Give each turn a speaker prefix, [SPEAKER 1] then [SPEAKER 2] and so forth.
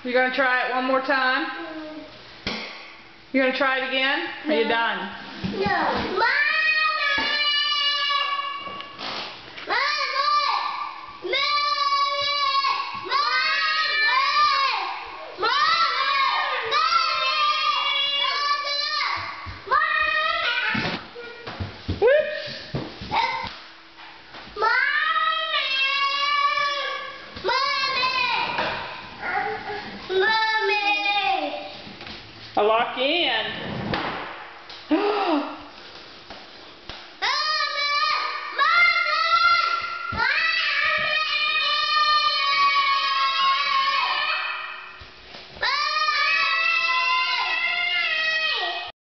[SPEAKER 1] You gonna try it one more time? You gonna try it again? Are you done?
[SPEAKER 2] No.
[SPEAKER 1] I'll lock you in.